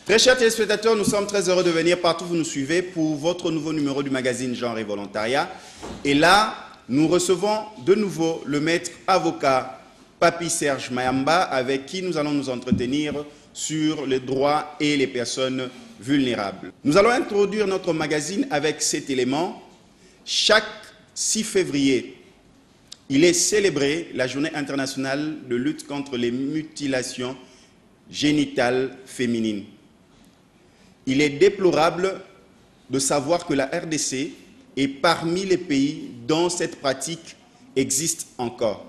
Très chers téléspectateurs, nous sommes très heureux de venir partout où vous nous suivez pour votre nouveau numéro du magazine Genre et Volontariat. Et là, nous recevons de nouveau le maître avocat Papi Serge Mayamba, avec qui nous allons nous entretenir sur les droits et les personnes vulnérables. Nous allons introduire notre magazine avec cet élément. Chaque 6 février, il est célébré la journée internationale de lutte contre les mutilations génitales féminines. Il est déplorable de savoir que la RDC est parmi les pays dont cette pratique existe encore.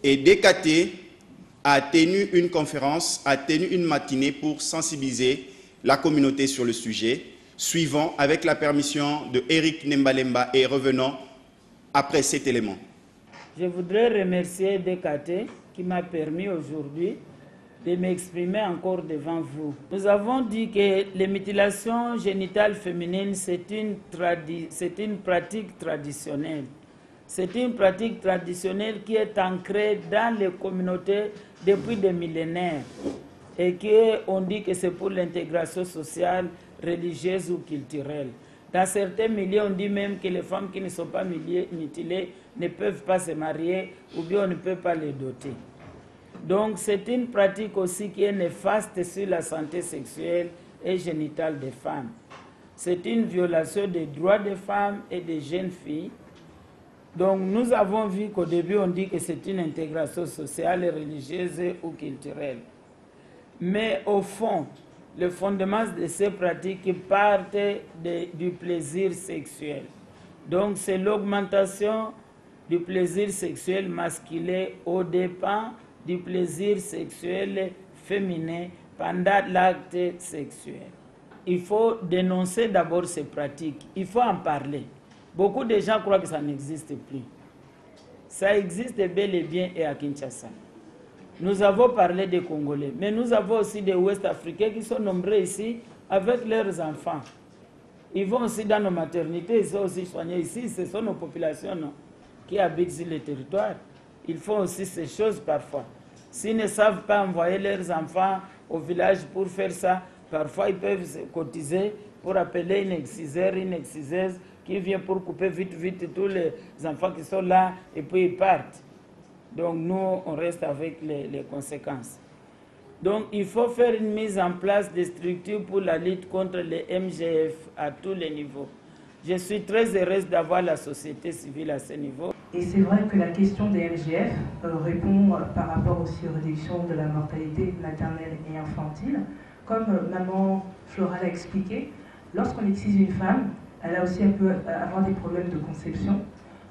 Et DKT a tenu une conférence, a tenu une matinée pour sensibiliser la communauté sur le sujet. Suivons avec la permission de Eric Nembalemba et revenons après cet élément. Je voudrais remercier DKT qui m'a permis aujourd'hui de m'exprimer encore devant vous. Nous avons dit que les mutilations génitales féminines, c'est une pratique traditionnelle. C'est une pratique traditionnelle qui est ancrée dans les communautés depuis des millénaires et qu'on dit que c'est pour l'intégration sociale, religieuse ou culturelle. Dans certains milieux, on dit même que les femmes qui ne sont pas mutilées ne peuvent pas se marier ou bien on ne peut pas les doter. Donc c'est une pratique aussi qui est néfaste sur la santé sexuelle et génitale des femmes. C'est une violation des droits des femmes et des jeunes filles. Donc nous avons vu qu'au début on dit que c'est une intégration sociale, religieuse ou culturelle. Mais au fond, le fondement de ces pratiques partent du plaisir sexuel. Donc c'est l'augmentation du plaisir sexuel masculin au dépens du plaisir sexuel féminin pendant l'acte sexuel. Il faut dénoncer d'abord ces pratiques, il faut en parler. Beaucoup de gens croient que ça n'existe plus. Ça existe bel et bien et à Kinshasa. Nous avons parlé des Congolais, mais nous avons aussi des Ouest-Africains qui sont nombreux ici avec leurs enfants. Ils vont aussi dans nos maternités, ils sont aussi soignés ici, ce sont nos populations qui habitent sur le territoire. Ils font aussi ces choses parfois. S'ils ne savent pas envoyer leurs enfants au village pour faire ça, parfois ils peuvent se cotiser pour appeler une exciseuse qui vient pour couper vite tous les enfants qui sont là et puis ils partent. Donc nous, on reste avec les conséquences. Donc il faut faire une mise en place des structures pour la lutte contre les MGF à tous les niveaux. Je suis très heureuse d'avoir la société civile à ce niveau. Et c'est vrai que la question des MGF répond par rapport aussi aux réductions de la mortalité maternelle et infantile. Comme maman Flora l'a expliqué, lorsqu'on utilise une femme, elle a aussi peut avoir des problèmes de conception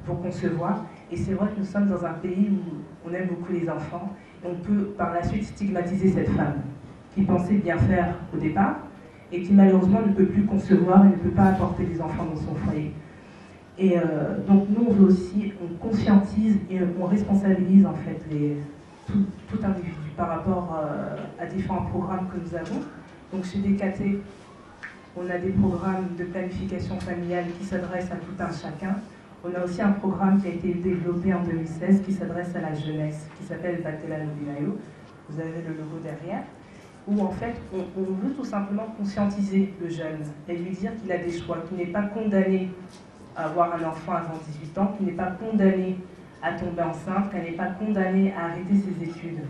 pour concevoir. Et c'est vrai que nous sommes dans un pays où on aime beaucoup les enfants. Et on peut par la suite stigmatiser cette femme qui pensait bien faire au départ et qui malheureusement ne peut plus concevoir et ne peut pas apporter des enfants dans son foyer. Et donc nous on veut aussi, on conscientise et on responsabilise en fait tout individu par rapport à différents programmes que nous avons. Donc chez DKT, on a des programmes de planification familiale qui s'adressent à tout un chacun. On a aussi un programme qui a été développé en 2016 qui s'adresse à la jeunesse, qui s'appelle Batela Lobinayo. Vous avez le logo derrière. Où en fait, on veut tout simplement conscientiser le jeune et lui dire qu'il a des choix, qu'il n'est pas condamné à avoir un enfant avant 18 ans, qu'il n'est pas condamné à tomber enceinte, qu'elle n'est pas condamnée à arrêter ses études.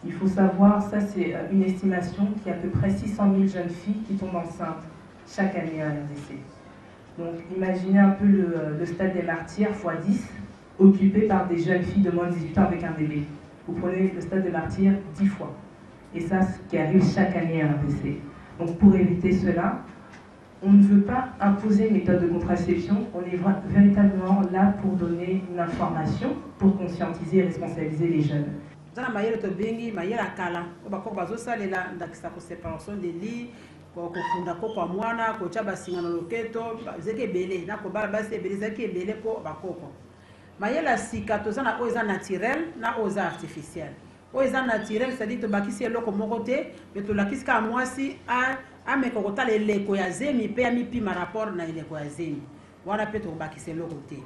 Il faut savoir, ça c'est une estimation, qu'il y a à peu près 600 000 jeunes filles qui tombent enceintes chaque année à RDC. Donc imaginez un peu le stade des martyrs x10, occupé par des jeunes filles de moins de 18 ans avec un bébé. Vous prenez le stade des martyrs 10 fois. Et ça, ce qui arrive chaque année à RDC. Donc pour éviter cela, on ne veut pas imposer une méthode de contraception, on est véritablement là pour donner une information, pour conscientiser et responsabiliser les jeunes. kokunda ko kwa mwana ko cha basingana loketo zeke belé na ko bala basi belé zeke belé ko bakoko mayela sika to zana oza naturel na oza artificiel oza naturel c'est-à-dire to bakisi eloko moko te mais to lakiska mwasi a me ko tala eleko ya zemi pe ami pi ma rapport na eleko ya zemi wana pe to bakisi eloko te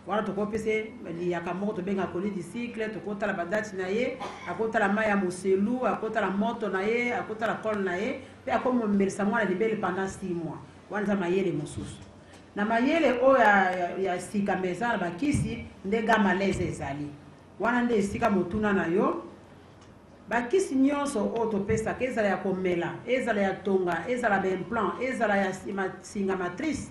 wana tokopese liyaka moko tobenga colis du cycle, tokotala badati na ye, akotala mai ya moselu, akotala moto na ye, akotala col na ye, pe akomomelisa mwana libele pendant 6 mois. Wana eza mayele mosusu. Na mayele oyo ya sika meza na bakisi nde gama leze ezali. Wana nde esika motuna na yo. Bakisi nyonso oyo topesaka ezala ya komela, ezala ya tonga, ezala b'implant, ezala ya singa matrice,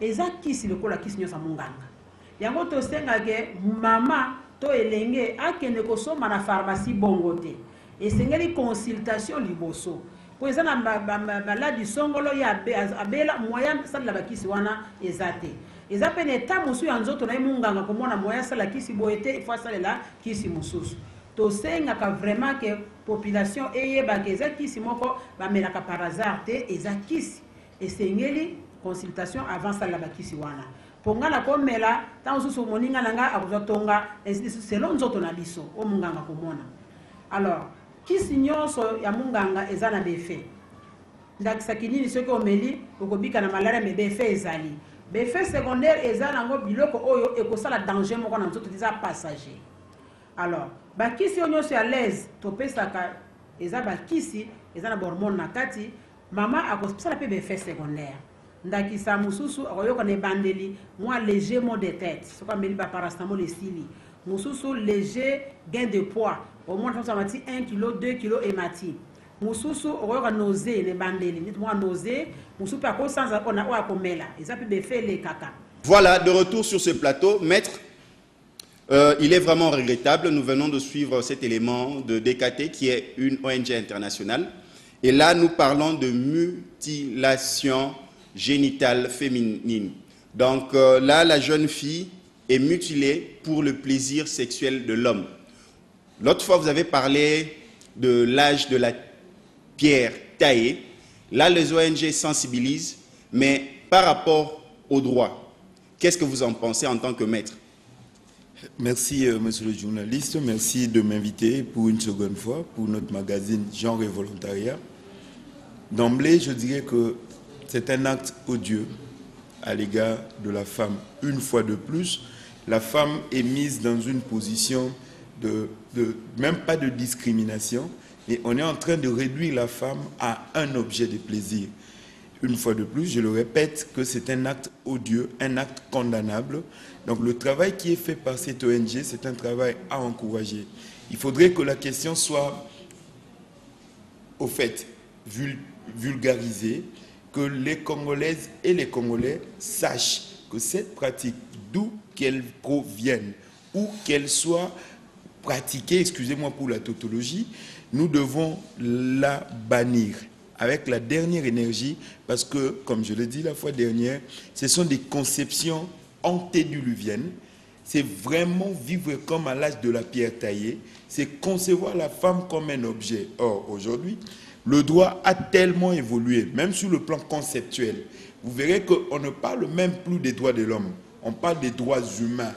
eza kisi lokola kisi nyonso munganga. Yango tosengake mama to elenge akende kosomba na pharmacie bongo te. Esengeli consultation liboso. Po eza na maladi songolo ya abela moyen sala bakisi wana ezate. Eza pene ta musu ya nzoto na munganga komona moyen sala kisi boete ifo sala la kisi mususu. Tosengaka vraiment que population eyeba ke eza kisi moko bamelaka par hasard te eza kisi. Esengeli consultation avant sala bakisi wana. Ponga na komela ta mususu moninga nanga akuzotonga selon nzoto na biso o munganga komona. Alors kisi nyonso ya munganga eza na befe. Ndakisa kinini soki omeli okobika na malaria me befe ezali. Befe secondaire eza nango biloko oyo ekosala danger moko na nzoto eza passager. Alors bakisi nyonso ya l'aise topesaka eza bakisi eza na hormone na kati mama akosala pe befe secondaire. Ndakisa mususu akoyoka ne bandeli moi léger mot de tête soka meli ba paracétamol esili mususu léger gain de poids au moins ça mati 1 kg 2 kg et mati mususu akoyoka nausée ne bandeli nit moi nausée mususu pa ko sans akona o akomela eza pe befe le kaka. Voilà, de retour sur ce plateau, maître. Il est vraiment regrettable, nous venons de suivre cet élément de DKT qui est une ONG internationale et là nous parlons de mutilation génitale féminine. Donc là, la jeune fille est mutilée pour le plaisir sexuel de l'homme. L'autre fois, vous avez parlé de l'âge de la pierre taillée. Là, les ONG sensibilisent, mais par rapport au droit, qu'est-ce que vous en pensez en tant que maître? Merci, monsieur le journaliste. Merci de m'inviter pour une seconde fois pour notre magazine Genre et Volontariat. D'emblée, je dirais que c'est un acte odieux à l'égard de la femme. Une fois de plus, la femme est mise dans une position même pas de discrimination, mais on est en train de réduire la femme à un objet de plaisir. Une fois de plus, je le répète, que c'est un acte odieux, un acte condamnable. Donc le travail qui est fait par cette ONG, c'est un travail à encourager. Il faudrait que la question soit, au fait, vulgarisée, que les Congolaises et les Congolais sachent que cette pratique, d'où qu'elle provienne, ou qu'elle soit pratiquée, excusez-moi pour la tautologie, nous devons la bannir avec la dernière énergie, parce que, comme je l'ai dit la fois dernière, ce sont des conceptions antédiluviennes. C'est vraiment vivre comme à l'âge de la pierre taillée, c'est concevoir la femme comme un objet. Or, aujourd'hui, le droit a tellement évolué, même sur le plan conceptuel. Vous verrez qu'on ne parle même plus des droits de l'homme, on parle des droits humains.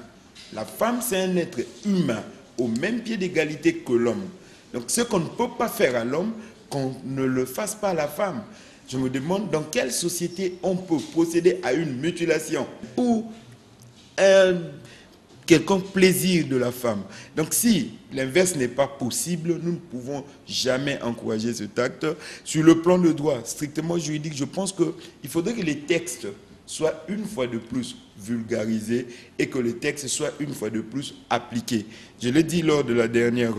La femme, c'est un être humain, au même pied d'égalité que l'homme. Donc ce qu'on ne peut pas faire à l'homme, qu'on ne le fasse pas à la femme. Je me demande dans quelle société on peut procéder à une mutilation ou un quelconque plaisir de la femme. Donc si l'inverse n'est pas possible, nous ne pouvons jamais encourager cet acte. Sur le plan de droit, strictement juridique, je pense qu'il faudrait que les textes soient une fois de plus vulgarisés et que les textes soient une fois de plus appliqués. Je l'ai dit lors de la dernière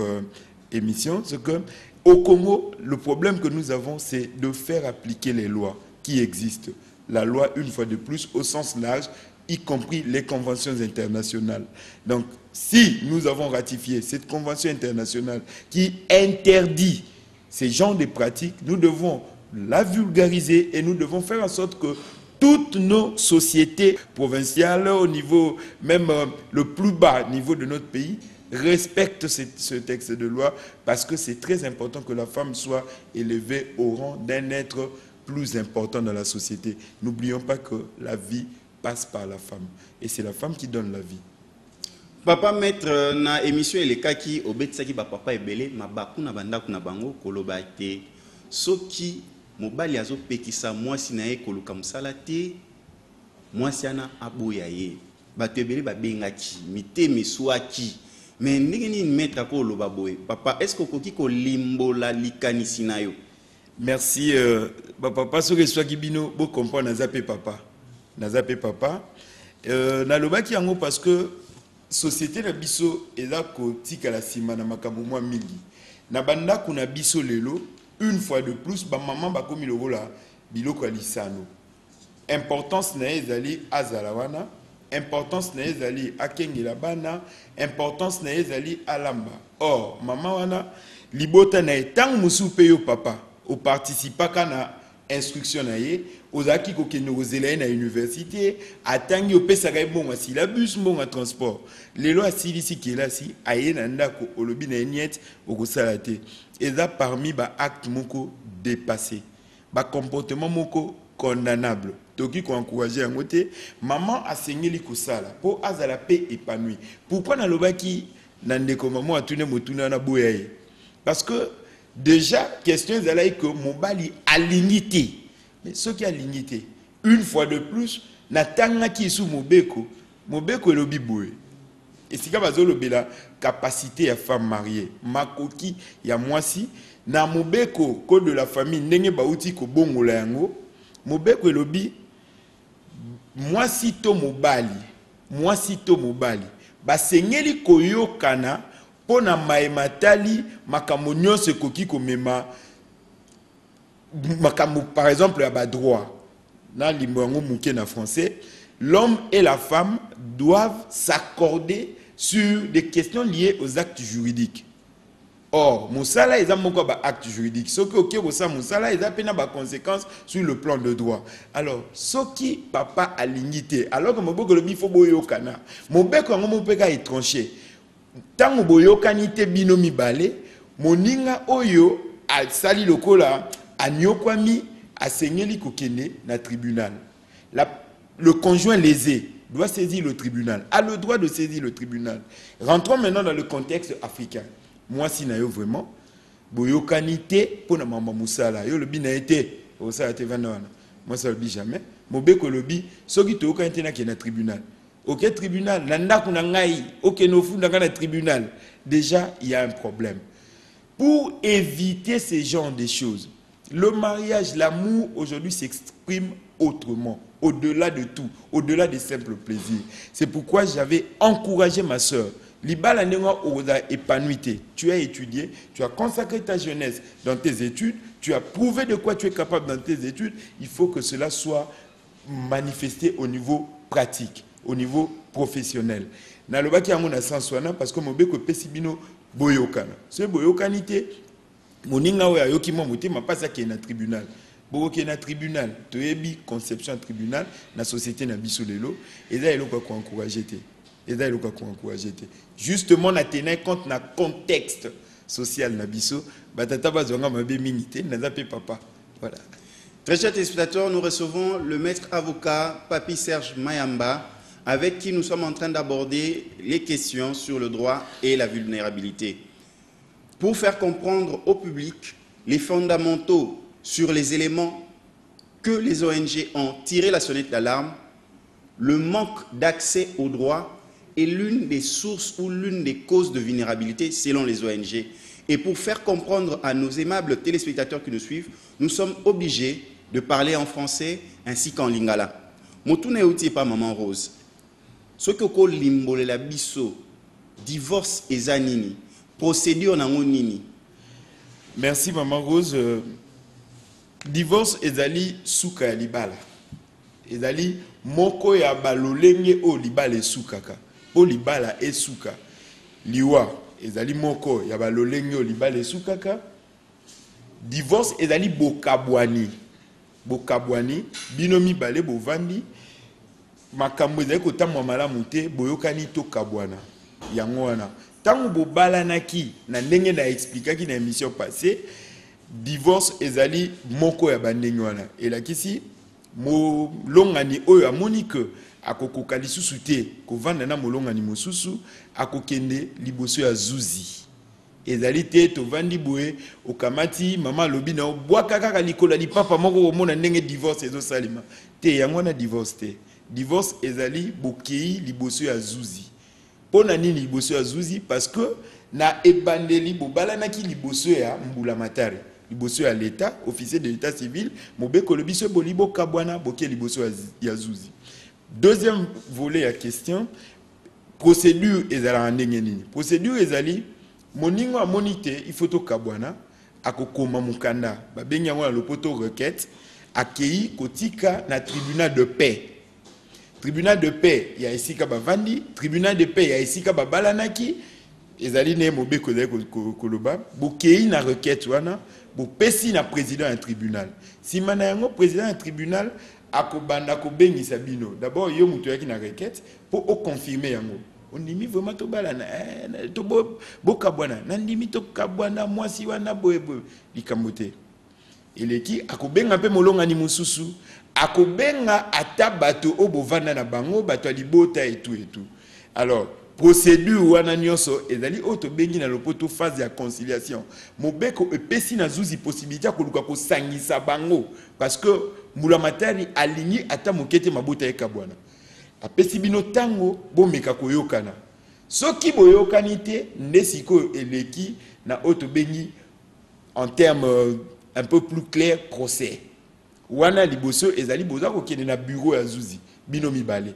émission, c'est que au Congo, le problème que nous avons, c'est de faire appliquer les lois qui existent. La loi, une fois de plus, au sens large, y compris les conventions internationales. Donc, si nous avons ratifié cette convention internationale qui interdit ces genres de pratiques, nous devons la vulgariser et nous devons faire en sorte que toutes nos sociétés provinciales, au niveau même le plus bas niveau de notre pays, respectent ce texte de loi, parce que c'est très important que la femme soit élevée au rang d'un être plus important dans la société. N'oublions pas que la vie passe par la femme, et c'est la femme qui donne la vie. Papa maître na émission eleka ki obetsaki ba papa ebele mabaku na bandaku na bango koloba te soki mobali azopekisa mwasi na ye koluka msala te mwasi ana aboya ye bato ebele babengaki mitema eswaki mais ndenge nini maître akoloba boye papa est-ce que okoki kolimbola likanisi na yo? Merci papa soki soki bino bo comprendre nazape papa nalobaki yango parce que société na biso eza kotika la sima na makambo mwa mingi na banda kuna biso lelo une fois de plus ba maman ba komi lokola biloko ya lisano importance na ezali azala wana importance na ezali akengela bana importance na ezali alamba or mama wana libota na etang musu pe yo papa o participa kana instruction na ye ozaki ko kende ozela na université atangi opesaka ebonga syllabus mbonga transport lelo asilisi kelasi aye na ndako olobi na niet okosala te eza parmi ba acte moko dépassé ba comportement moko condamnable toki ko encourager yango te maman asengeli kosala po azala pe épanoui pourquoi na lobaki na ndeko maman atune motuna na boya ye parce que déjà question ezalaki que mobali aligné mais ce qui a aligné une fois de plus natangaki sous mobeko elobi boye esika bazolobela capacité ya femme mariée makoki ya mwasi na mobeko code de la famille ndenge bauti ko bongola yango mobeko elobi mwasi to mobali basengeli koyokana pona maematali makambo nyonso ekoki komema makambo par exemple ya ba droit na limbo yango muke na français l'homme et la femme doivent s'accorder sur des questions liées aux actes juridiques. Or, mosala eza moko ba acte juridique. Soki oké kosa mosala eza pena ba conséquences sur le plan de droit. Alors, soki papa alignité, alors que moboko lobi fo boyokana. Mobeko yango mopeka étranger. Tango boyokani te bino mibale, moninga oyo asali lokola anyokwami asengeli kokende na tribunal. Le conjoint lésé doit saisir le tribunal, a le droit de saisir le tribunal. Rentrons maintenant dans le contexte africain. Moi, si na yo vraiment, boyokani te pour na mama musala. Yo le bi na été, au sa te vanana. Moi ça le bi jamais. Mobeko le bi, soki to yokani te na ki na tribunal. Ok tribunal, nanda kuna ngai, ok no funda na tribunal. Déjà, il y a un problème. Pour éviter ce genre de choses, le mariage, l'amour aujourd'hui s'exprime autrement, au-delà de tout, au-delà des simples plaisirs. C'est pourquoi j'avais encouragé ma sœur. Libala nenga oza épanouité. Tu as étudié, tu as consacré ta jeunesse dans tes études, tu as prouvé de quoi tu es capable dans tes études. Il faut que cela soit manifesté au niveau pratique, au niveau professionnel. Na lobaki yango na sanswana parce que mobeko pesibino boyokana. Ce boyokanité moninga oya yoki mo motema pasa ki na tribunal. Boko na tribunal, toyebi conception tribunal na société na biso lelo eza eloko ko encourager te. Eza eloko ko encourager te. Justement na tenir compte na contexte social na biso, batata bazonga mabe minité na zape papa. Voilà. Très chers téléspectateurs, nous recevons le maître avocat Papi Serge Mayamba avec qui nous sommes en train d'aborder les questions sur le droit et la vulnérabilité. Pour faire comprendre au public les fondamentaux sur les éléments que les ONG ont tiré la sonnette d'alarme, le manque d'accès aux droits est l'une des sources ou l'une des causes de vulnérabilité selon les ONG. Et pour faire comprendre à nos aimables téléspectateurs qui nous suivent, nous sommes obligés de parler en français ainsi qu'en lingala. Motune outi pas maman Rose. Ce que ko limbole la biso, divorce et zanini, procédure nango nini. Merci maman Rose. Divorce ezali suka ya libala. Ezali moko ya balolenge o libala esukaka. Po libala esuka. Liwa ezali moko ya balolenge o libala esukaka. Divorce ezali bokabwani. Bokabwani bino mibale bovandi makambo ezali kotamwa malamu te boyokani to kabwana. Yango wana. Tango bobalanaki na ndenge na expliquaki na émission passée, divorce ezali moko ya bandenge wana. Elakisi mo longani oyo amoni ke akokoka lisusu te kovanda na molongani mosusu akokende liboso ya zuzi. Ezali te tovandi boye okamati mama lobi na bwaka kaka likola li papa moko omona ndenge divorce ezo salima te yango na divorce te. divorce ezali bokei liboso ya zuzi. Pona nini liboso ya zuzi? Parce que na ebandeli bobalanaki liboso ya mbula matari. Liboso ya l'État, officier de l'État civil, mobeko lobiso bolibo kabwana boke liboso ya zuzi. Deuxième volet à question, procédure ezala ndenge nini? Procédure ezali moningo a monité, il faut to kabwana akokoma mukanda babengi yango na lopoto requête akei kotika na tribunal de paix. Tribunal de paix ya esika bavandi, tribunal de paix ya esika babalanaki ezali ne mobeko koloba bokei na requête wana bopesi na président du tribunal. Si mana yango président du tribunal akobanda kobengisa bino, d'abord yo mutu yaki na requête pour confirmer yango. On dit vraiment to balana to bokabwana nandimi to kabwana mwasi wana boyebo likamote. Eleki akobenga pe molonga ni mususu akobenga ata bato obovanda na bango bato libota et tout. Alors procédure wana nyonso ezali oto bengi na lopoto phase ya conciliation. Mobeko epesi na zuzi possibilité koluka ko sangisa bango parce que mulamatari aligni ata mokete mabota ekabwana. Apesi bino tango bomeka koyokana. Soki boyokani te nde siko eleki na oto bengi en termes un peu plus clair procès. Wana liboso ezali boza ko kende na bureau ya zuzi bino mibale.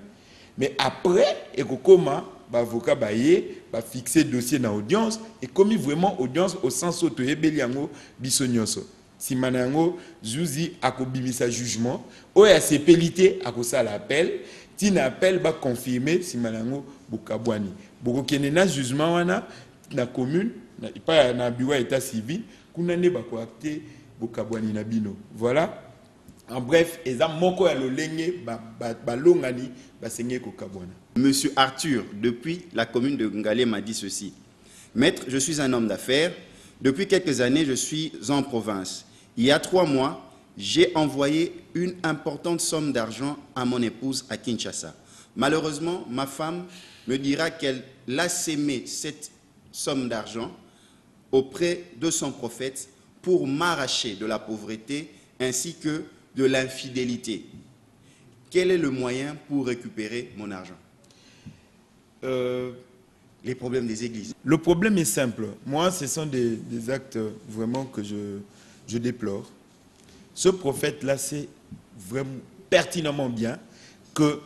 Mais après ekokoma avocat baye ba fixer dossier na audience et commis vraiment audience au sens auto ebeli yango biso nyonso. Si manango zuzi akobimisa jugement o ya sepelité akosala appel tina appel ba confirmer si manango bokabwani bokokende na jugement wana na commune na na bureau état civil kuna ne ba ko acter bokabwani na bino. Voilà. En bref, eza moko ya lolenge ba longani ba senye ko kabwana. Monsieur Arthur, depuis la commune de Ngalé, m'a dit ceci. Maître, je suis un homme d'affaires. Depuis quelques années, je suis en province. Il y a 3 mois, j'ai envoyé une importante somme d'argent à mon épouse à Kinshasa. Malheureusement, ma femme me dira qu'elle a sémé cette somme d'argent auprès de son prophète pour m'arracher de la pauvreté ainsi que de l'infidélité. Quel est le moyen pour récupérer mon argent? Les problèmes des églises. Le problème est simple. Moi, ce sont des actes vraiment que je déplore. Ce prophète-là sait vraiment pertinemment bien que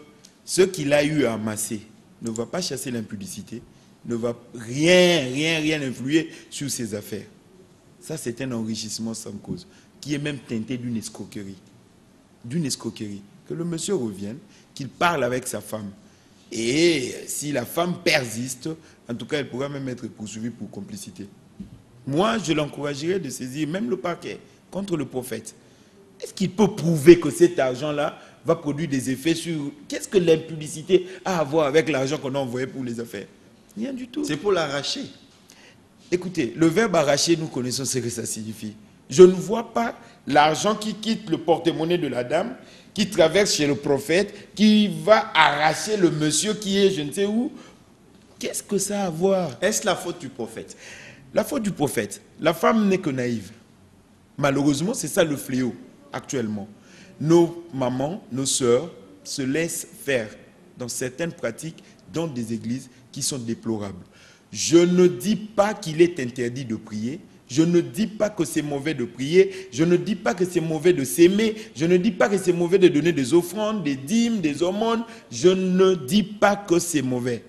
ce qu'il a eu à amasser ne va pas chasser l'impudicité, ne va rien influer sur ses affaires. Ça, c'est un enrichissement sans cause, qui est même teinté d'une escroquerie. D'une escroquerie. Que le monsieur revienne, qu'il parle avec sa femme. Et si la femme persiste, en tout cas, elle pourra même être poursuivie pour complicité. Moi, je l'encouragerais de saisir même le parquet contre le prophète. Est-ce qu'il peut prouver que cet argent-là va produire des effets sur... Qu'est-ce que l'impudicité a à voir avec l'argent qu'on a envoyé pour les affaires? Rien du tout. C'est pour l'arracher. Écoutez, le verbe arracher, nous connaissons ce que ça signifie. Je ne vois pas l'argent qui quitte le porte-monnaie de la dame, qui traverse chez le prophète, qui va arracher le monsieur qui est je ne sais où. Qu'est-ce que ça a à voir? Est-ce la faute du prophète? La faute du prophète. La femme n'est que naïve. Malheureusement, c'est ça le fléau actuellement. Nos mamans, nos sœurs se laissent faire dans certaines pratiques dans des églises qui sont déplorables. Je ne dis pas qu'il est interdit de prier. Je ne dis pas que c'est mauvais de prier. Je ne dis pas que c'est mauvais de s'aimer. Je ne dis pas que c'est mauvais de donner des offrandes, des dîmes, des aumônes. Je ne dis pas que c'est mauvais.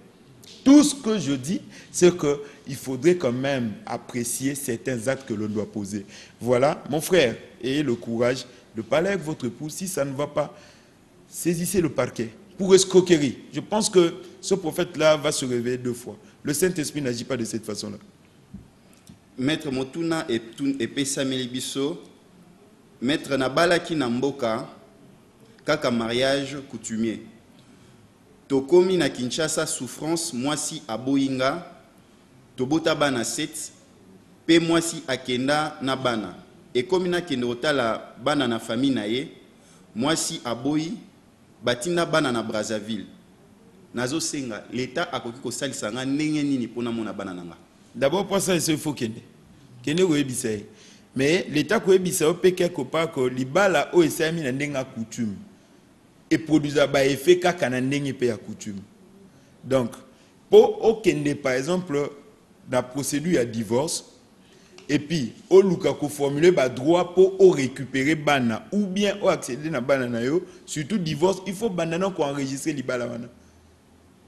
Tout ce que je dis, c'est qu'il faudrait quand même apprécier certains actes que l'on doit poser. Voilà, mon frère, ayez le courage de parler avec votre épouse. Si ça ne va pas, saisissez le parquet pour escroquerie. Je pense que ce prophète-là va se réveiller 2 fois. Le Saint-Esprit n'agit pas de cette façon-là. Maître Motuna et Pesameli Bisso, Maître Nabalaki Namboka, kaka mariage coutumier. Tokomi na Kinshasa souffrance, mwasi aboyinga, tobota bana 7, pe mwasi akenda na bana. Et komi na kende otala bana na famille na ye, mwasi aboyi, batina bana na Brazzaville. Nazo senga, l'État akoki ko salisa nga ndenge nini pona mona bana nanga. D'abord, pour ça, il faut kende. Kende ko ebisa. Mais l'État ko ebisa o pe quelque part ko libala o esami na ndenga coutume. et produisa ba effet kaka na ndenge pe ya coutume. Donc pour okende par exemple dans la procédure à divorce et puis au luka ko formuler ba droit pour récupérer bana ou bien au accéder na bana na yo, surtout divorce, il faut banana ko enregistrer libala wana.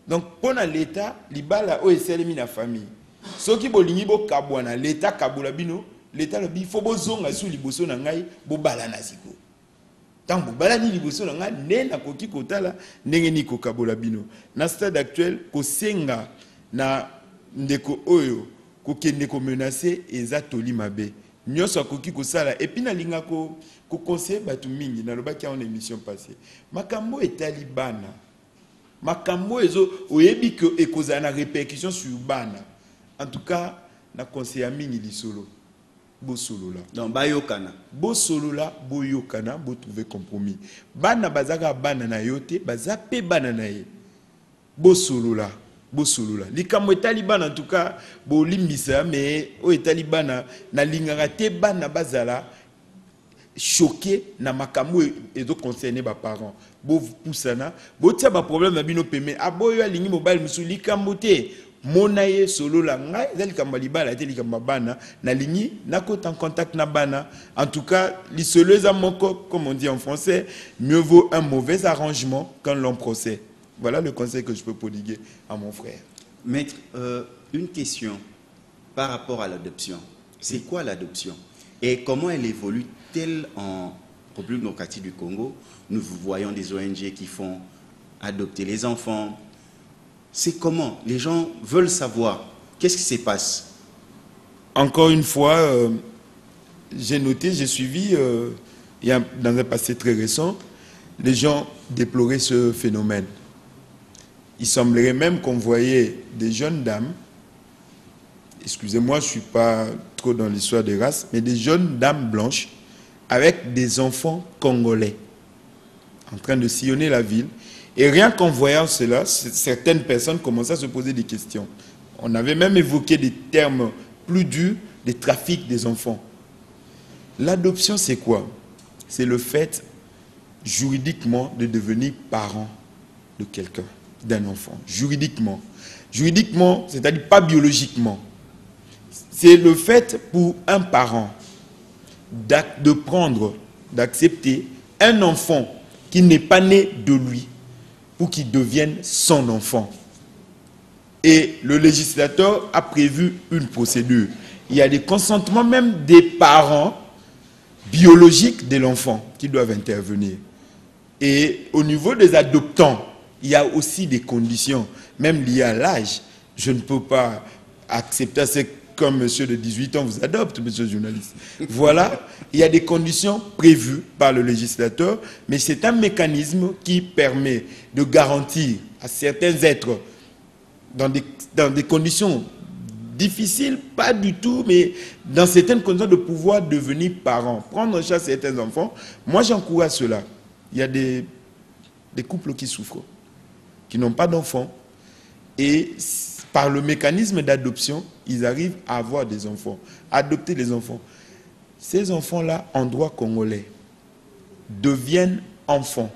Donc pour l'état libala o eselemi na famille. Soki bolingi bo kabwana l'état kabula bino, l'état le bi faut bozonga sous liboso na ngai bo bala na siko. Tant bo bala ni liboso na ngai ne na koki kotala ndenge ni ko kabola bino. Na stade actuel ko senga na ndeko oyo ko kende ko menacer eza toli mabe. Nyoso koki ko sala et puis na linga ko conseiller batu mingi na lobaki en émission passée. Makambo etali bana. Makambo ezo oyebi que ekozana na répercussion sur bana. En tout cas, na conseiller mingi li solo. Bo solo la. Donc bayokana. Bo solo la, bo yokana, bo trouver compromis. Bana bazaka bana na yote, bazape bana na ye. Bo solo la. Bo solo la. Likambo taliban en tout cas, bo limbisa mais o taliban na lingara te bana bazala choqué na makambo et donc concerné ba parents. Bo poussana, bo tia ba problème na bino peme. Aboyo alingi mobile musu likambo te. Monaye solo la ngai zali kamba libala te likamba bana na lingi na en contact na bana. En tout cas, li soloza moko comme on dit en français, mieux vaut un mauvais arrangement qu'un long procès. Voilà le conseil que je peux prodiguer à mon frère. Maître, une question par rapport à l'adoption. C'est quoi l'adoption? Et comment elle évolue-t-elle en République démocratique du Congo? Nous voyons des ONG qui font adopter les enfants. C'est comment? Les gens veulent savoir. Qu'est-ce qui se passe? Encore une fois, j'ai noté, j'ai suivi, dans un passé très récent, les gens déploraient ce phénomène. Il semblerait même qu'on voyait des jeunes dames, excusez-moi, je ne suis pas trop dans l'histoire des races, mais des jeunes dames blanches avec des enfants congolais en train de sillonner la ville. Et rien qu'en voyant cela, certaines personnes commençaient à se poser des questions. On avait même évoqué des termes plus durs, des trafics des enfants. L'adoption, c'est quoi? C'est le fait, juridiquement, de devenir parent de quelqu'un, d'un enfant. Juridiquement. Juridiquement, c'est-à-dire pas biologiquement. C'est le fait pour un parent de prendre, d'accepter un enfant qui n'est pas né de lui, pour qu'il devienne son enfant. Et le législateur a prévu une procédure. Il y a des consentements même des parents biologiques de l'enfant qui doivent intervenir. Et au niveau des adoptants, il y a aussi des conditions, même liées à l'âge. Je ne peux pas accepter ce qu'un monsieur de 18 ans vous adopte, monsieur le journaliste. Voilà, il y a des conditions prévues par le législateur, mais c'est un mécanisme qui permet de garantir à certains êtres, dans des conditions difficiles, pas du tout, mais dans certaines conditions de pouvoir devenir parents, prendre en charge certains enfants. Moi, j'encourage cela. Il y a des couples qui souffrent, qui n'ont pas d'enfants, et par le mécanisme d'adoption, ils arrivent à avoir des enfants, adopter des enfants. Ces enfants-là, en droit congolais, deviennent enfants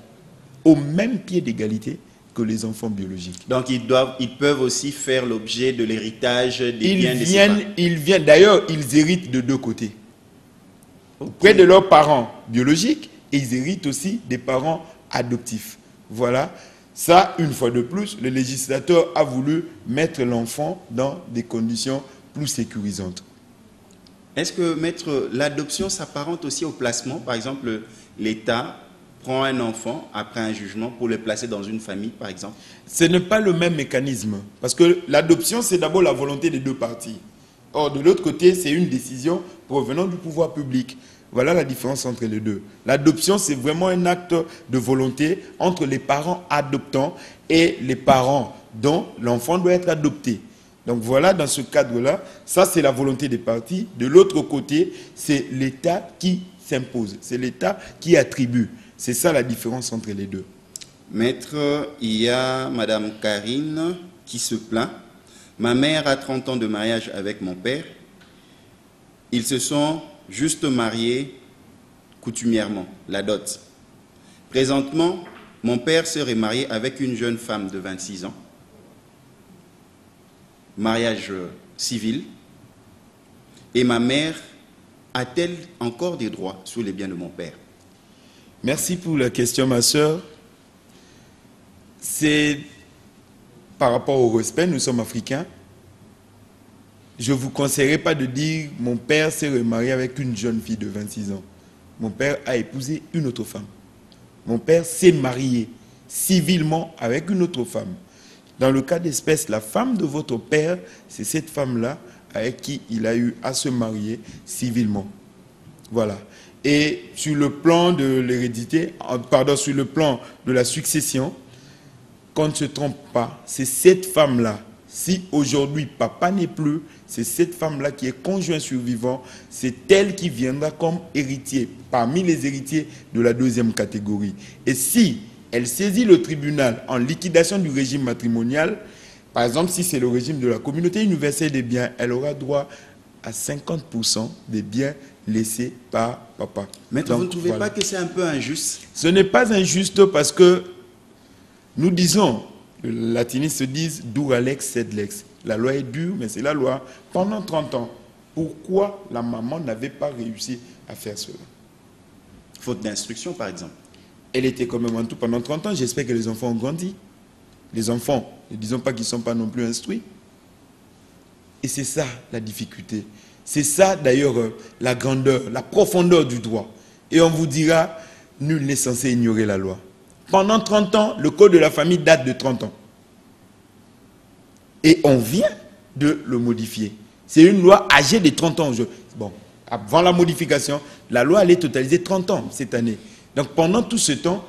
au même pied d'égalité que les enfants biologiques. Donc ils peuvent aussi faire l'objet de l'héritage des biens des parents. Ils viennent, d'ailleurs, ils héritent de deux côtés. Auprès de leurs parents biologiques, et ils héritent aussi des parents adoptifs. Voilà. Ça, une fois de plus, le législateur a voulu mettre l'enfant dans des conditions plus sécurisantes. Est-ce que, maître, l'adoption s'apparente aussi au placement? Par exemple, l'État prend un enfant après un jugement pour le placer dans une famille, par exemple? Ce n'est pas le même mécanisme. Parce que l'adoption, c'est d'abord la volonté des deux parties. Or, de l'autre côté, c'est une décision provenant du pouvoir public. Voilà la différence entre les deux. L'adoption, c'est vraiment un acte de volonté entre les parents adoptants et les parents dont l'enfant doit être adopté. Donc voilà, dans ce cadre-là, ça c'est la volonté des parties. De l'autre côté, c'est l'État qui s'impose. C'est l'État qui attribue. C'est ça la différence entre les deux. Maître, il y a Madame Karine qui se plaint. Ma mère a 30 ans de mariage avec mon père. Ils se sont juste mariés coutumièrement, la dot. Présentement, mon père s'est remarié avec une jeune femme de 26 ans. Mariage civil. Et ma mère a-t-elle encore des droits sur les biens de mon père? Merci pour la question, ma soeur. C'est par rapport au respect, nous sommes africains. Je ne vous conseillerais pas de dire « mon père s'est remarié avec une jeune fille de 26 ans ». Mon père a épousé une autre femme. Mon père s'est marié civilement avec une autre femme. Dans le cas d'espèce, la femme de votre père, c'est cette femme-là avec qui il a eu à se marier civilement. Voilà. Et sur le plan de l'hérédité, pardon, sur le plan de la succession, qu'on ne se trompe pas, c'est cette femme-là. Si aujourd'hui papa n'est plus, c'est cette femme-là qui est conjoint survivant, c'est elle qui viendra comme héritier, parmi les héritiers de la deuxième catégorie. Et si elle saisit le tribunal en liquidation du régime matrimonial, par exemple, si c'est le régime de la communauté universelle des biens, elle aura droit à 50% des biens laissés par papa. Maître, donc, vous ne trouvez pas que c'est un peu injuste? Ce n'est pas injuste parce que nous disons, les latinistes disent « dur lex sed lex ». La loi est dure, mais c'est la loi. Pendant 30 ans, pourquoi la maman n'avait pas réussi à faire cela? Faute d'instruction, par exemple. Elle était quand même en tout pendant 30 ans. J'espère que les enfants ont grandi. Les enfants, ne disons pas qu'ils ne sont pas non plus instruits. Et c'est ça la difficulté. C'est ça d'ailleurs la grandeur, la profondeur du droit. Et on vous dira, nul n'est censé ignorer la loi. Pendant 30 ans, le code de la famille date de 30 ans. Et on vient de le modifier. C'est une loi âgée de 30 ans. Bon, avant la modification, la loi allait totaliser 30 ans cette année. Donc pendant tout ce temps,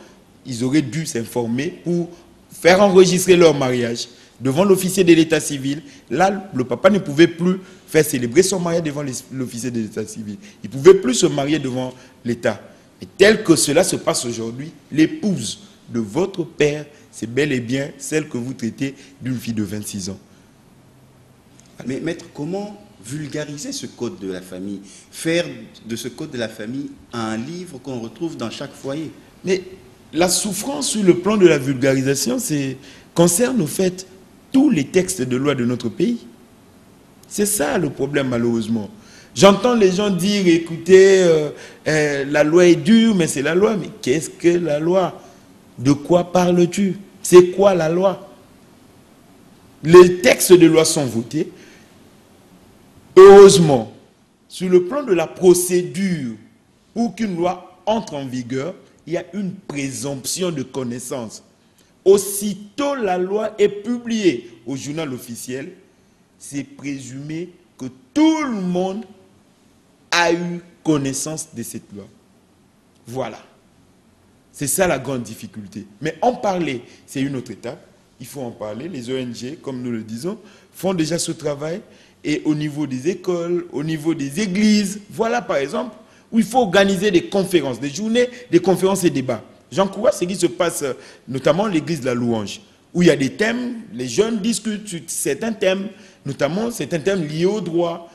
ils auraient dû s'informer pour faire enregistrer leur mariage devant l'officier de l'état civil. Là, le papa ne pouvait plus faire célébrer son mariage devant l'officier de l'état civil. Il ne pouvait plus se marier devant l'état. Et tel que cela se passe aujourd'hui, l'épouse de votre père, c'est bel et bien celle que vous traitez d'une fille de 26 ans. Mais maître, comment vulgariser ce code de la famille? Faire de ce code de la famille un livre qu'on retrouve dans chaque foyer? Mais la souffrance sur le plan de la vulgarisation, concerne au fait tous les textes de loi de notre pays. C'est ça le problème malheureusement. J'entends les gens dire, écoutez, la loi est dure, mais c'est la loi. Mais qu'est-ce que la loi? De quoi parles-tu? C'est quoi la loi? Les textes de loi sont votés. Heureusement, sur le plan de la procédure, pour qu'une loi entre en vigueur, il y a une présomption de connaissance. Aussitôt la loi est publiée au journal officiel, c'est présumé que tout le monde a eu connaissance de cette loi. Voilà. C'est ça la grande difficulté. Mais en parler, c'est une autre étape. Il faut en parler. Les ONG, comme nous le disons, font déjà ce travail. Et au niveau des écoles, au niveau des églises, voilà par exemple, où il faut organiser des conférences, des journées, des conférences et débats. J'encourage ce qui se passe, notamment l'église de la Louange, où il y a des thèmes, les jeunes discutent sur certains thèmes, notamment certains thèmes liés au droit.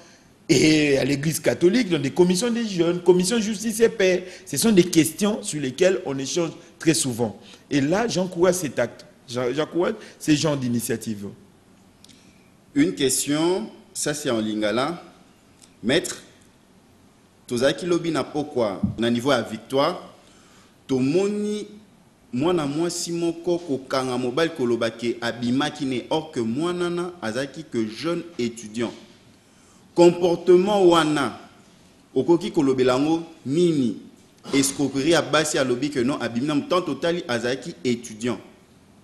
Et à l'église catholique, dans des commissions des jeunes, commissions justice et paix, ce sont des questions sur lesquelles on échange très souvent. Et là, j'encourage cet acte, j'encourage ces genres d'initiatives. Une question, ça c'est en lingala. Maître, tozaki lobi na pokwa na niveau à victoire, tomoni mwana mwasi moko kokanga mobile kolobake abimaki ne or que mwanana azaki que jeune étudiant. Comportement wana okoki kolobelango nini escroquerie à basi alobi que non abimina tant totali azaki étudiant.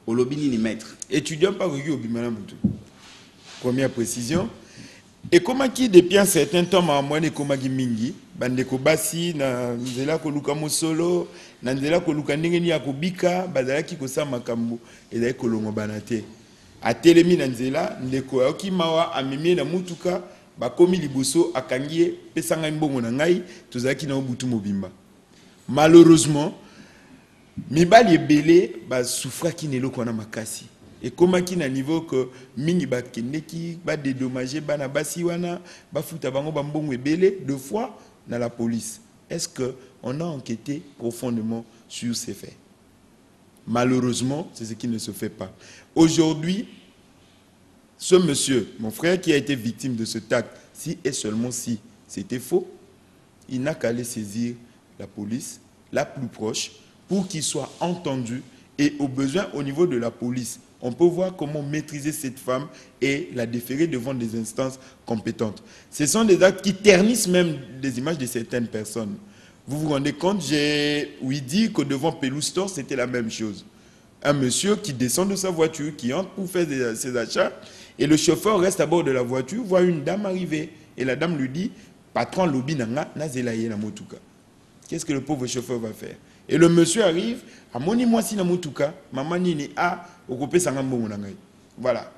Olobi nini maître? Étudiant pas koki obimana mutu. Première précision. Et comment qui depuis un certain temps ma moine comment qui mingi bandeko basi na nzela ko luka mosolo na nzela ko luka ndengeni ya kobika bazala ki ko sa makambo ezali kolongo banate atelemi na nzela ndeko yoki mawa amimi na mutuka bakomi liboso akangie pesanga mbongo na ngai tozaki na obutu mobimba. Malheureusement mibali ebele ba souffra ki neloko na makasi. Et comment qui na niveau que mingi ba kendeki ba dédommager bana basi wana ba futa bango ba mbongo ebele deux fois dans la police. Est-ce que on a enquêté profondément sur ces faits? Malheureusement, c'est ce qui ne se fait pas. Aujourd'hui, ce monsieur, mon frère qui a été victime de cet acte, si et seulement si c'était faux, il n'a qu'à aller saisir la police, la plus proche, pour qu'il soit entendu et au besoin au niveau de la police. On peut voir comment maîtriser cette femme et la déférer devant des instances compétentes. Ce sont des actes qui ternissent même les images de certaines personnes. Vous vous rendez compte, j'ai dit que devant Pelou Store, c'était la même chose. Un monsieur qui descend de sa voiture, qui entre pour faire ses achats, et le chauffeur reste à bord de la voiture, voit une dame arriver. Et la dame lui dit, patron lobi nanga nazelaye na motuka. Qu'est-ce que le pauvre chauffeur va faire? Et le monsieur arrive, amoni moi si na motuka, maman nini a okopé sangambo monangai. Voilà.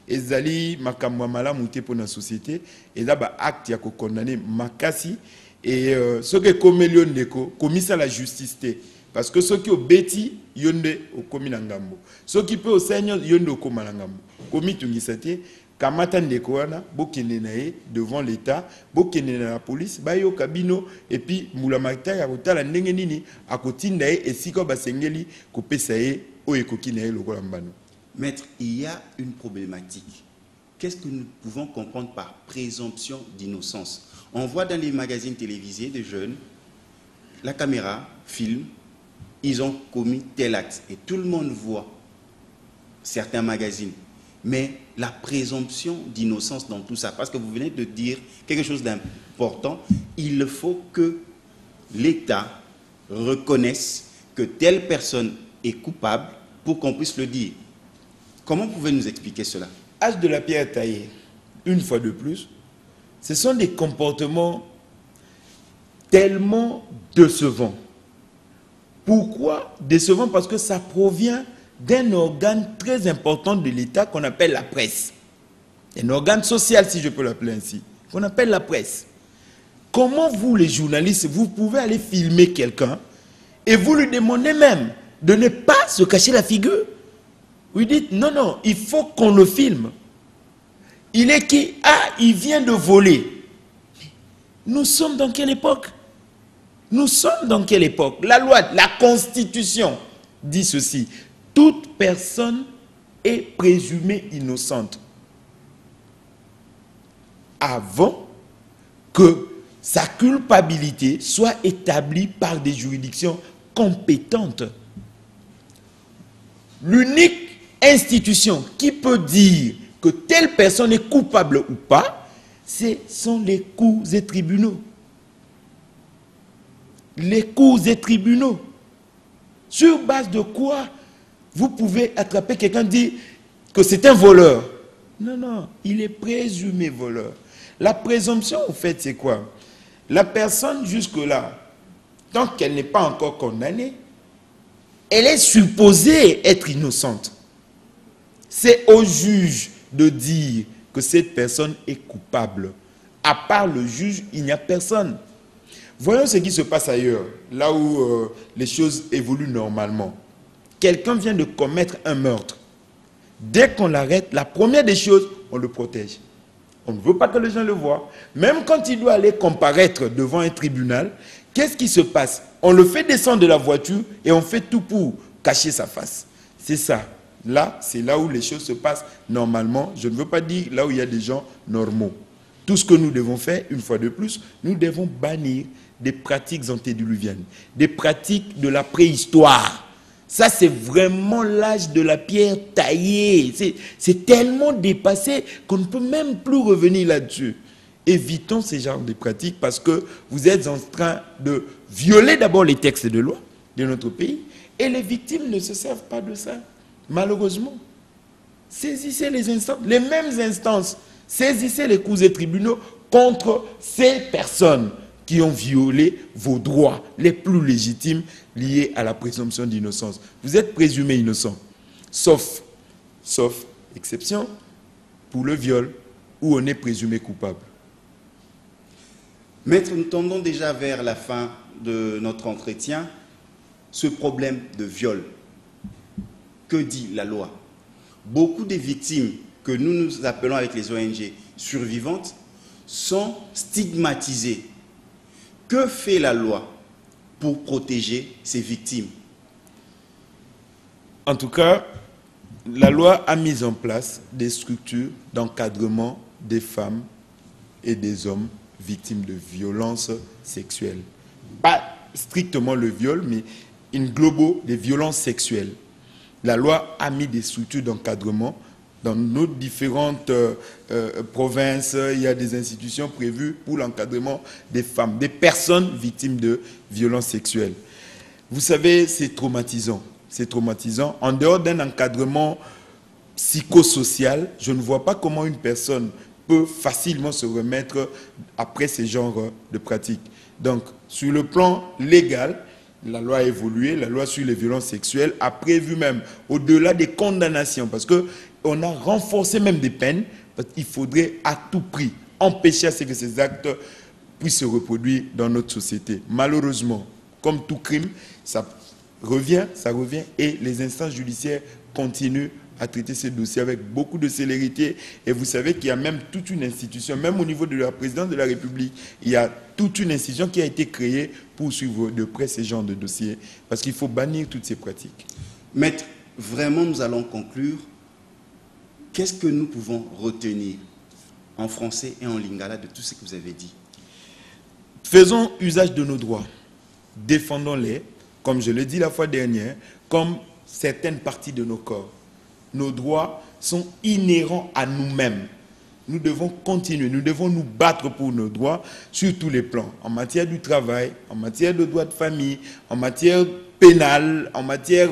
Et zali makamwa malamu te pour la société, et là ba acte ya ko condamner makasi et ce que komelio ndeko commis à la justice te. Parce que ceux qui ont bêti, yonde au commis nangambo. Ceux qui peuvent au Seigneur, yonde au commis nangambo. Commis tungisate, kamata ndeko wana, bokene nae devant l'État, bokene na la police, bayo kabino, et puis moulamata ya kotala ndenge nini, akotinda e esiko basengeli kopesa e o ekoki nae lokola mbano. Maître, il y a une problématique. Qu'est-ce que nous pouvons comprendre par présomption d'innocence? On voit dans les magazines télévisés de jeunes, la caméra filme, ils ont commis tel acte. Et tout le monde voit certains magazines. Mais la présomption d'innocence dans tout ça, parce que vous venez de dire quelque chose d'important, il faut que l'État reconnaisse que telle personne est coupable pour qu'on puisse le dire. Comment pouvez-vous nous expliquer cela? Âge de la pierre taillée, une fois de plus, ce sont des comportements tellement décevants. Pourquoi décevant? Parce que ça provient d'un organe très important de l'État qu'on appelle la presse. Un organe social, si je peux l'appeler ainsi, qu'on appelle la presse. Comment vous, les journalistes, vous pouvez aller filmer quelqu'un et vous lui demandez même de ne pas se cacher la figure? Vous dites, non, non, il faut qu'on le filme. Il est qui? Ah, il vient de voler. Nous sommes dans quelle époque? Nous sommes dans quelle époque? La loi, la Constitution dit ceci. Toute personne est présumée innocente avant que sa culpabilité soit établie par des juridictions compétentes. L'unique institution qui peut dire que telle personne est coupable ou pas, ce sont les cours et tribunaux. Les cours et tribunaux. Sur base de quoi vous pouvez attraper quelqu'un et dire que c'est un voleur? Non, non, il est présumé voleur. La présomption, au fait, c'est quoi? La personne, jusque-là, tant qu'elle n'est pas encore condamnée, elle est supposée être innocente. C'est au juge de dire que cette personne est coupable. À part le juge, il n'y a personne. Voyons ce qui se passe ailleurs, là où les choses évoluent normalement. Quelqu'un vient de commettre un meurtre. Dès qu'on l'arrête, la première des choses, on le protège. On ne veut pas que les gens le voient. Même quand il doit aller comparaître devant un tribunal, qu'est-ce qui se passe? On le fait descendre de la voiture et on fait tout pour cacher sa face. C'est ça. Là, c'est là où les choses se passent normalement. Je ne veux pas dire là où il y a des gens normaux. Tout ce que nous devons faire, une fois de plus, nous devons bannir des pratiques antédiluviennes, des pratiques de la préhistoire. Ça, c'est vraiment l'âge de la pierre taillée. C'est tellement dépassé qu'on ne peut même plus revenir là-dessus. Évitons ce genre de pratiques parce que vous êtes en train de violer d'abord les textes de loi de notre pays et les victimes ne se servent pas de ça, malheureusement. Saisissez les instances, les mêmes instances, saisissez les cours et tribunaux contre ces personnes qui ont violé vos droits les plus légitimes liés à la présomption d'innocence. Vous êtes présumé innocent, sauf exception, pour le viol, où on est présumé coupable. Maître, nous tendons déjà vers la fin de notre entretien. Ce problème de viol, que dit la loi? Beaucoup des victimes que nous appelons avec les ONG survivantes sont stigmatisées. Que fait la loi pour protéger ces victimes? En tout cas, la loi a mis en place des structures d'encadrement des femmes et des hommes victimes de violences sexuelles. Pas strictement le viol, mais une globaux des violences sexuelles. La loi a mis des structures d'encadrement dans nos différentes provinces. Il y a des institutions prévues pour l'encadrement des femmes, des personnes victimes de violences sexuelles. Vous savez, c'est traumatisant. C'est traumatisant. En dehors d'un encadrement psychosocial, je ne vois pas comment une personne peut facilement se remettre après ce genre de pratiques. Donc, sur le plan légal, la loi a évolué, la loi sur les violences sexuelles a prévu même, au-delà des condamnations, parce qu'on a renforcé même des peines, parce qu'il faudrait à tout prix empêcher à ce que ces actes puissent se reproduire dans notre société. Malheureusement, comme tout crime, ça revient, et les instances judiciaires continuent à traiter ces dossiers avec beaucoup de célérité. Et vous savez qu'il y a même toute une institution, même au niveau de la présidence de la République, il y a toute une institution qui a été créée pour suivre de près ces genres de dossiers, parce qu'il faut bannir toutes ces pratiques. Maître, vraiment nous allons conclure. Qu'est-ce que nous pouvons retenir en français et en lingala de tout ce que vous avez dit? Faisons usage de nos droits. Défendons-les, comme je l'ai dit la fois dernière, comme certaines parties de nos corps. Nos droits sont inhérents à nous-mêmes. Nous devons continuer, nous devons nous battre pour nos droits sur tous les plans. En matière du travail, en matière de droits de famille, en matière pénale, en matière,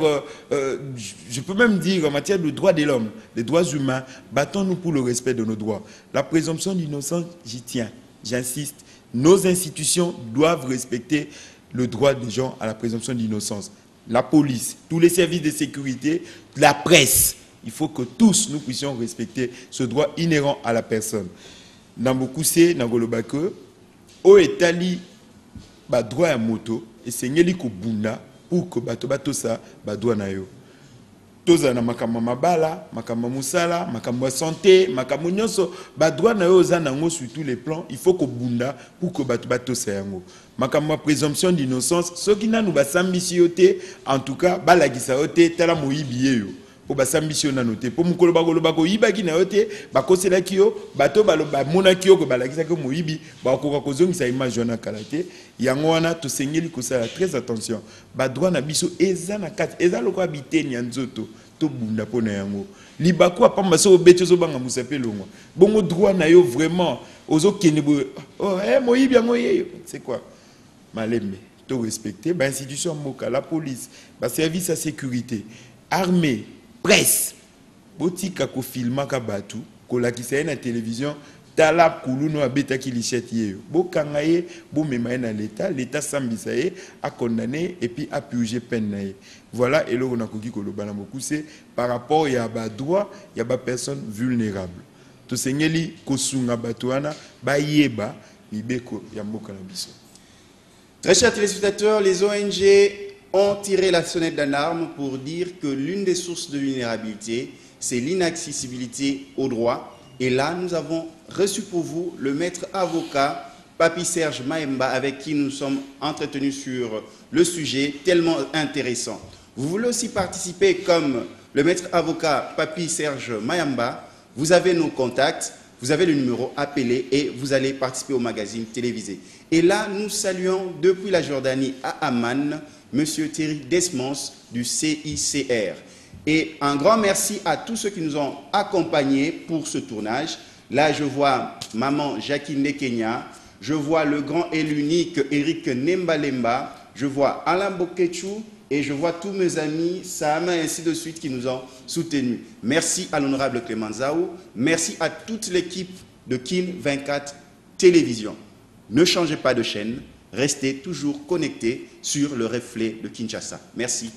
je peux même dire en matière de droits de l'homme, des droits humains. Battons-nous pour le respect de nos droits. La présomption d'innocence, j'y tiens, j'insiste. Nos institutions doivent respecter le droit des gens à la présomption d'innocence. La police, tous les services de sécurité, la presse. Il faut que tous nous puissions respecter ce droit inhérent à la personne. Dans beaucoup c'est dans Golobake, au Italie, ba droit à moto et c'est ngeli ko bunda pour que bato ça ba droit na yo. Toza na makamba mabala, makamba musala, makamba santé, makamba nyonso, ba droit na yo za nango sur tous les plans, il faut que bunda pour que bato ça yango. Makamba présomption d'innocence, ce qui na nous ba sambisi yote, en tout cas ba la gisa yote tala moyibi yo. Pour basa mission na noté pour mukolo bagolo yibaki na yote bakosela kiyo bato baloba mona kiyo ko balakisa ko moyibi bakoka kozongisa image na kalate yango wana to sengeli ko sala très attention ba droit na biso eza na kati eza loko habiteni nzoto to bunda pona yango libako apamba so beto zo banga musapelongo bongo droit na yo vraiment ozo kenebo oh moyibi yango yeyo c'est quoi malembe to respecter ba institution moka la police ba service à sécurité armée presse, botika ko filma ka batu, ko lakisa na télévision, tala kuluno abeta ki lichette yeyo. Bo kangaye, bo memaye na l'état sambisa ye, a condamné et puis a purgé peine na ye. Voilà, et là on a koki ko lo bana beaucoup c'est par rapport ya ba droit, ya ba personne vulnérable. To sengeli ko sunga batuana, ba yeba, ibeko ya mboka na biso. Très chers téléspectateurs, les ONG ont tiré la sonnette d'alarme pour dire que l'une des sources de vulnérabilité, c'est l'inaccessibilité aux droits. Et là, nous avons reçu pour vous le maître avocat Papi Serge Mayemba, avec qui nous sommes entretenus sur le sujet tellement intéressant. Vous voulez aussi participer comme le maître avocat Papi Serge Mayemba, vous avez nos contacts, vous avez le numéro, appelez et vous allez participer au magazine télévisé. Et là, nous saluons depuis la Jordanie à Amman, Monsieur Thierry Desmans du CICR. Et un grand merci à tous ceux qui nous ont accompagnés pour ce tournage. Là, je vois maman Jacqueline Kenya, je vois le grand et l'unique Eric Nembalemba, je vois Alain Bokechou et je vois tous mes amis, Sama et ainsi de suite qui nous ont soutenus. Merci à l'honorable Clément Zaou, merci à toute l'équipe de Kin 24 Télévision. Ne changez pas de chaîne. Restez toujours connectés sur le reflet de Kinshasa. Merci.